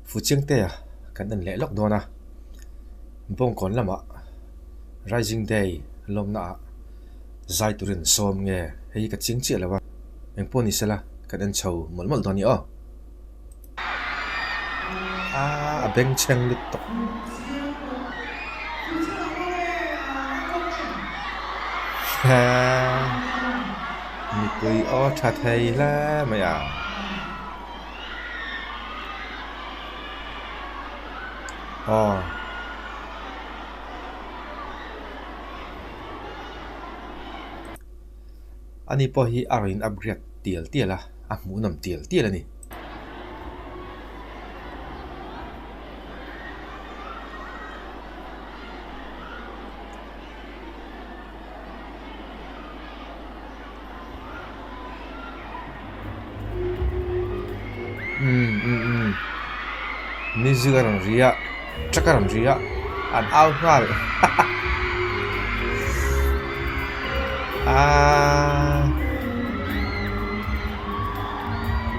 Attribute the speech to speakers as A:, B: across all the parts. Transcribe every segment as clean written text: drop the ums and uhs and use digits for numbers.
A: Fuhchiangtea kan an leh lok dona Bawngkawn lama Rising Day lomna zai turin som nge hei ka chingchi lawa engponi sela kan an chho molmol doni o a beng cheng lut tok mi pui o tha thei la maya ani po hi arin upgrade tial la a hmunam tial ani Mizugaram ria chakaram ria an au ngal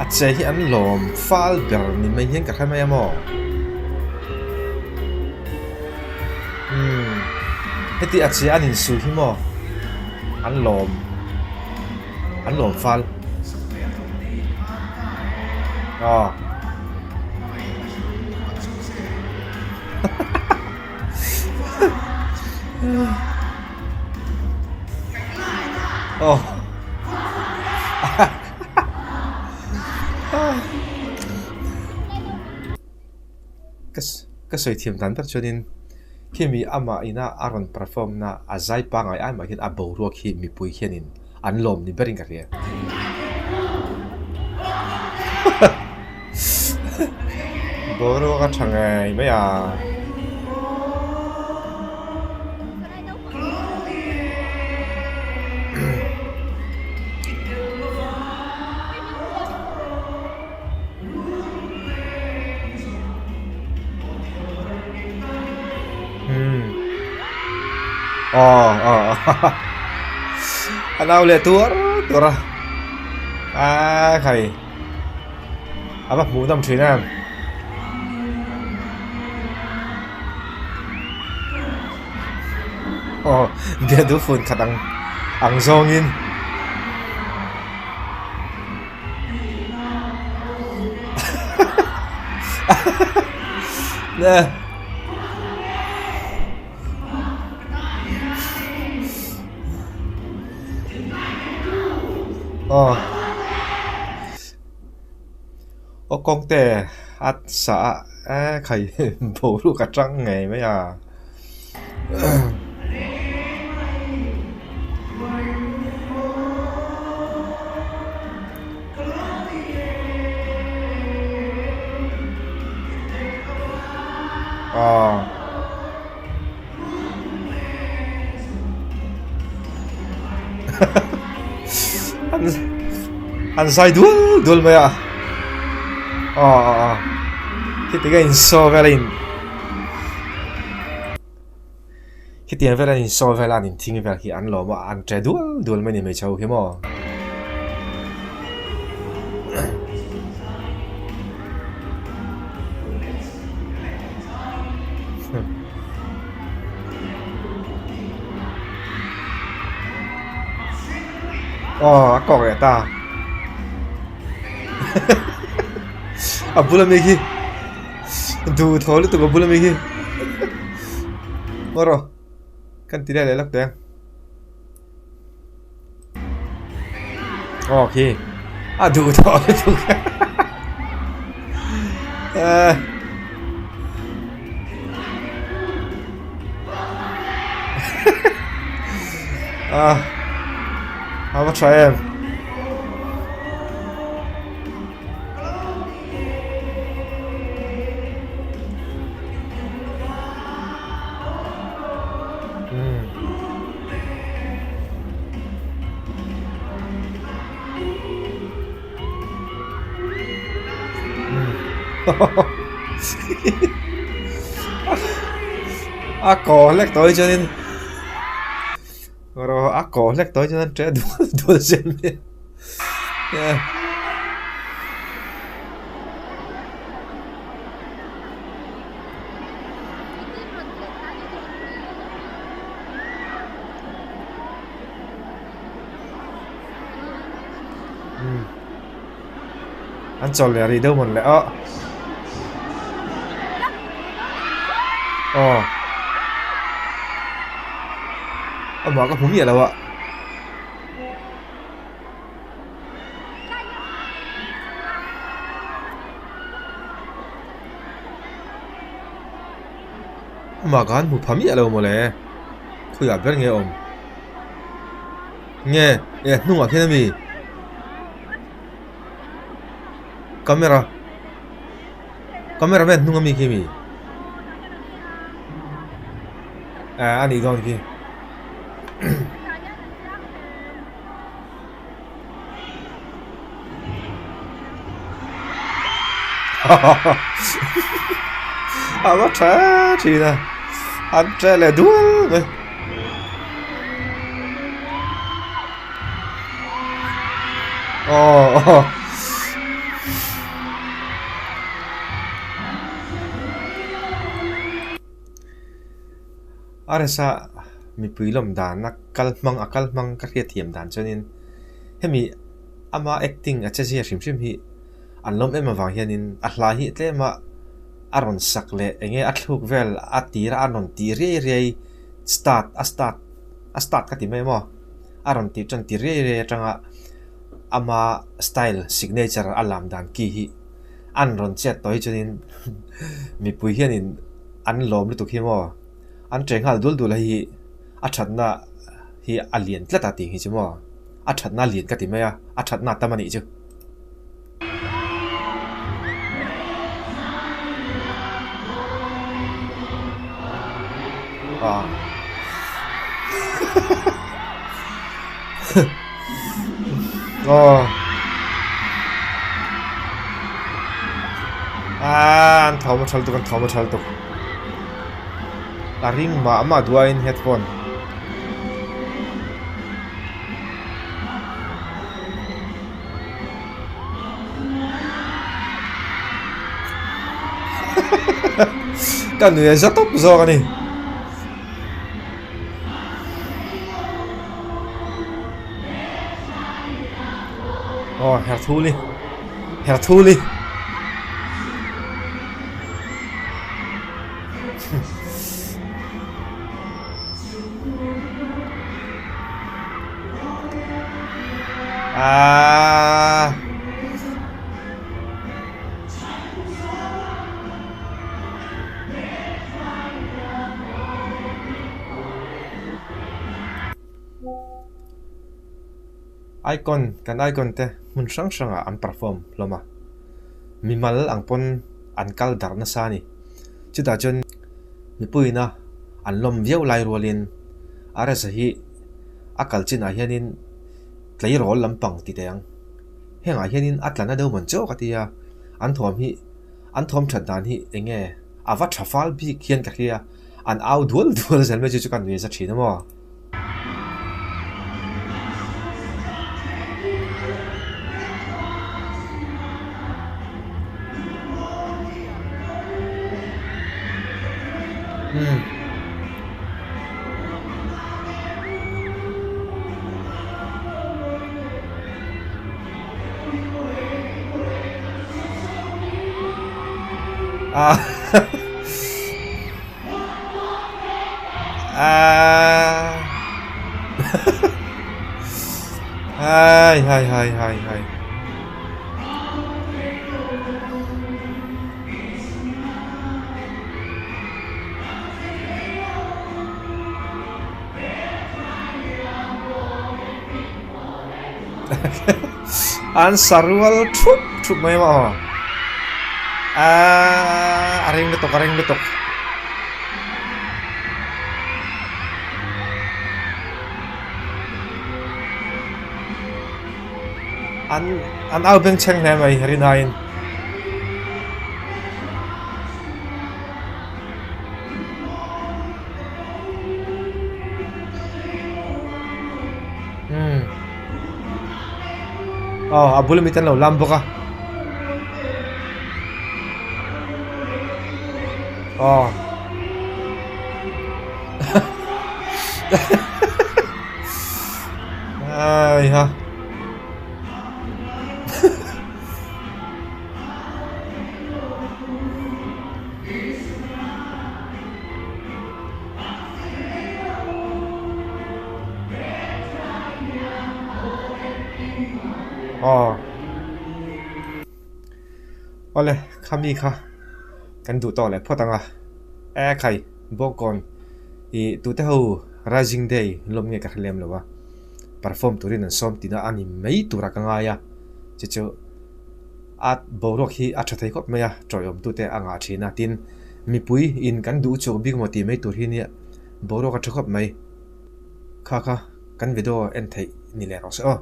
A: a che hi an lom fal ber ni mai hian ka khamai amo heti a che anin su hi mo an lom fal ka soi thiam tan per chonin khemi ama ina aron perform na azai pa ngai ai ma hin a Boruak hi mi pui hianin an lom ni berin ka ria Boruak a thangai mai a anau le tura khai aba mu dam thina bia du phun khatang ang zongin nè con tè ắt xã khai bố lu cả trăng ngày mấy à anh sai đuôi mày à kita inso velin kita velan inso velan in ting vel hi an lo ma an tre dual mani me chau hi mo akok ya ta abula meki du tholi tu abula meki moro kan tidak lelak deh oke aduh tholi tu I'm try him. Có lách tới cho nên rồi có lách tới cho nên trẻ đua xem đi anh chọn lại đi đâu mình lại mà có phúng gì đâu ạ mà có anh phúng phấm gì đâu mà lẽ khui gặp rất nghe ông nghe nung ở kia mi cameraman nung ở mi kia mi anh đi đâu kia nó trẻ thì nè anh trẻ là đuối rồi Aresa mi puilom dan akal mang ka khia thiam dan chonin hemi ama acting a chaji hrim hi anlom ema wang hianin a hla hi tlema aron sakle enge athluk vel atira anon ti re start ka ti me mo aron ti chan ti re atanga ama style signature alam dan ki hi anron chet toi chonin mi pui hianin an lom lu tu khi mo an trenghal dul hi a thatna hi alien tlata ti hi chimo a thatna lian ka ti me a thatna tamani chu an thau ma thal tu ring ma dua in headphone kan nuya zatop zo kani her thuli icon te mun sang an perform loma mimal angpon ankal darna sani chuta chon mi puina anlom viau lai rolin ara sahi akal china hianin tlai rol lampang ti teang henga hianin atlana deuh mon chaw katia an thom that dan hi enge awa thafal bi khian ka khia an au dual zelme chu kan ni sa thina mo hai an sarwal thup mai ma aring betok an au beng cheng ne mai rin hain abul mitan lo lam boka ai ha อ๋อ ole khami kha kan du to le photanga e khai bawngkawn I tute ho rising day lom nge ka hlem lowa perform turin an som tina ani mei tura ka nga ya chichu at Boruak hi a thathai khop meya troyom tute anga thina tin mipui in kan du chu big moti mei tur hi ni Boruak a thkhop mai kha kan video en thei ni le ro se o